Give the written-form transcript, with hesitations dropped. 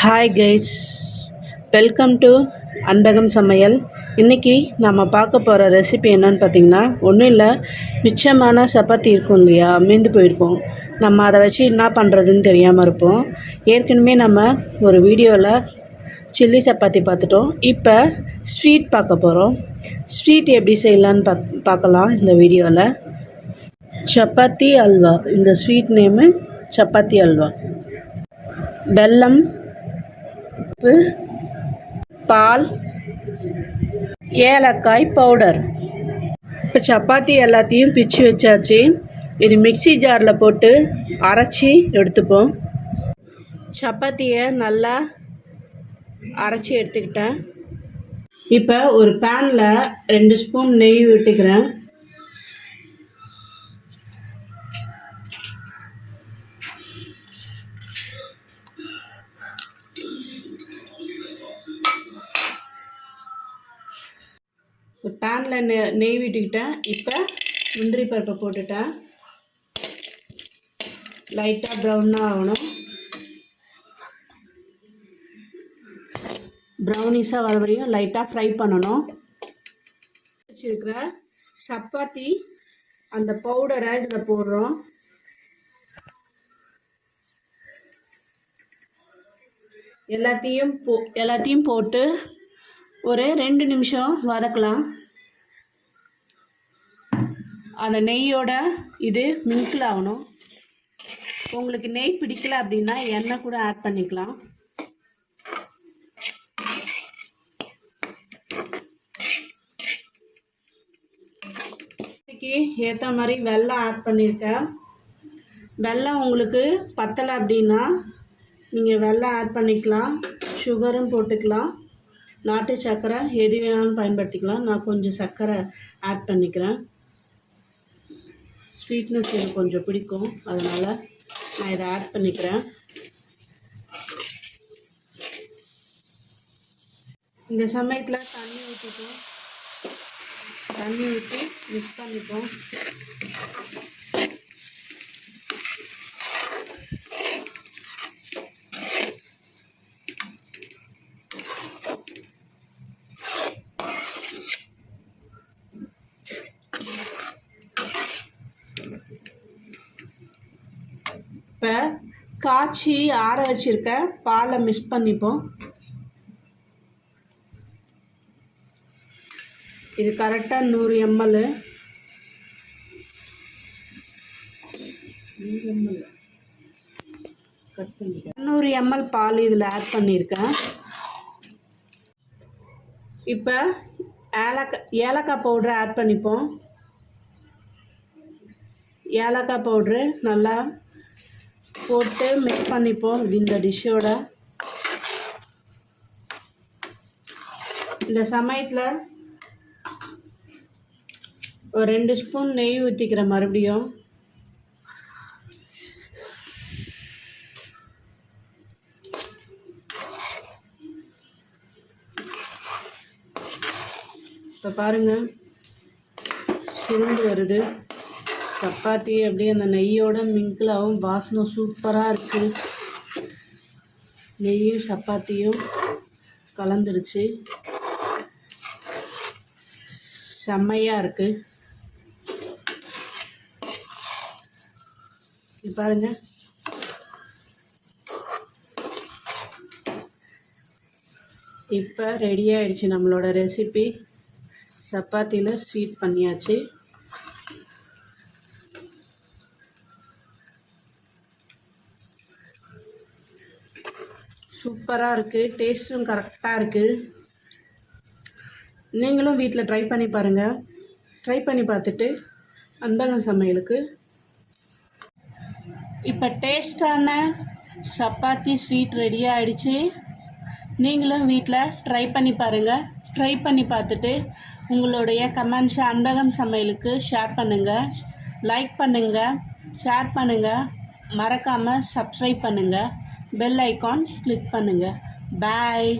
Hi guys, welcome to Anbagam சமையல். இன்றைக்கி நம்ம பார்க்க போகிற ரெசிபி என்னன்னு பார்த்திங்கன்னா, ஒன்றும் இல்லை, மிச்சமான சப்பாத்தி இருக்கும் இல்லையா, மீந்து போயிருப்போம். நம்ம அதை வச்சு என்ன பண்ணுறதுன்னு தெரியாமல் இருப்போம். ஏற்கனவே நம்ம ஒரு வீடியோவில் சில்லி சப்பாத்தி பார்த்துட்டோம். இப்போ ஸ்வீட் பார்க்க போகிறோம். ஸ்வீட் எப்படி செய்யலான்னு பார்க்கலாம் இந்த வீடியோவில். சப்பாத்தி அல்வா, இந்த ஸ்வீட் நேமு சப்பாத்தி அல்வா. வெல்லம், உப்பு, பால், ஏலக்காய் பவுடர். இப்போ சப்பாத்தி எல்லாத்தையும் பிச்சு வச்சாச்சு. இது மிக்ஸி ஜாரில் போட்டு அரைச்சி எடுத்துப்போம். சப்பாத்தியை நல்லா அரைச்சி எடுத்துக்கிட்டேன். இப்போ ஒரு பேனில் 2 ஸ்பூன் நெய் விட்டுக்கிறேன். ஒரு பேனில் நெய் விட்டுக்கிட்டேன். இப்போ முந்திரி பருப்பை போட்டுட்டேன். லைட்டாக ப்ரௌனாக ஆகணும். ப்ரௌனிஷாக வர வரையும் லைட்டாக ஃப்ரை பண்ணணும். வச்சுருக்கிற சப்பாத்தி அந்த பவுடரை இதில் போடுறோம். எல்லாத்தையும் போட்டு ஒரு 2 நிமிஷம் வதக்கலாம். அந்த நெய்யோட இது மிங்கிள் ஆகணும். உங்களுக்கு நெய் பிடிக்கல அப்படின்னா எண்ணெய் கூட ஆட் பண்ணிக்கலாம். இதுக்கு ஏற்ற மாதிரி வெல்லம் ஆட் பண்ணியிருக்கேன். வெல்லம் உங்களுக்கு பத்தலை அப்படின்னா நீங்கள் வெல்லம் ஆட் பண்ணிக்கலாம். சுகரும் போட்டுக்கலாம். நாட்டு சர்க்கரை எது வேணாலும் பயன்படுத்திக்கலாம். நான் கொஞ்சம் சர்க்கரை ஆட் பண்ணிக்கிறேன். ஸ்வீட்னஸ் எனக்கு கொஞ்சம் பிடிக்கும், அதனால் நான் இதை ஆட் பண்ணிக்கிறேன். இந்த சமயத்தில் தண்ணி ஊற்றி மிக்ஸ் பண்ணிப்போம். இப்போ காய்ச்சி ஆற வச்சுருக்க பாலை மிக்ஸ் பண்ணிப்போம். இது கரெக்டாக 100 ml. 100 ml பால் இதில் ஆட் பண்ணியிருக்கேன். இப்போ ஏலக்காய் பவுட்ரு ஆட் பண்ணிப்போம். ஏலக்காய் பவுட்ரு நல்லா போட்டு மிக்ஸ் பண்ணிப்போம் இந்த டிஷ்ஷோட. இந்த சமயத்தில் ஒரு 2 ஸ்பூன் நெய் ஊற்றிக்கிறேன் மறுபடியும். இப்போ பாருங்கள், சுருண்டு வருது. சப்பாத்தி அப்படியே அந்த நெய்யோட மிங்கிளாகவும் வாசனை சூப்பராக இருக்குது. நெய்யும் சப்பாத்தியும் கலந்துருச்சு, செம்மையாக இருக்குது. பாருங்கள், இப்போ ரெடி ஆகிடுச்சு நம்மளோட ரெசிபி. சப்பாத்தியில் ஸ்வீட் பண்ணியாச்சு. சூப்பராக இருக்குது. டேஸ்ட்டும் கரெக்டாக இருக்குது. நீங்களும் வீட்டில் ட்ரை பண்ணி பாருங்கள். ட்ரை பண்ணி பார்த்துட்டு அன்பகம் சமையலுக்கு. இப்போ டேஸ்டான சப்பாத்தி ஸ்வீட் ரெடி ஆகிடுச்சு. நீங்களும் வீட்டில் ட்ரை பண்ணி பாருங்கள். ட்ரை பண்ணி பார்த்துட்டு உங்களுடைய கமெண்ட்ஸை அன்பகம் சமையலுக்கு ஷேர் பண்ணுங்கள். லைக் பண்ணுங்கள், ஷேர் பண்ணுங்கள், மறக்காமல் சப்ஸ்கிரைப் பண்ணுங்கள். பெல் ஐக்கான் கிளிக் பண்ணுங்கள். பாய்.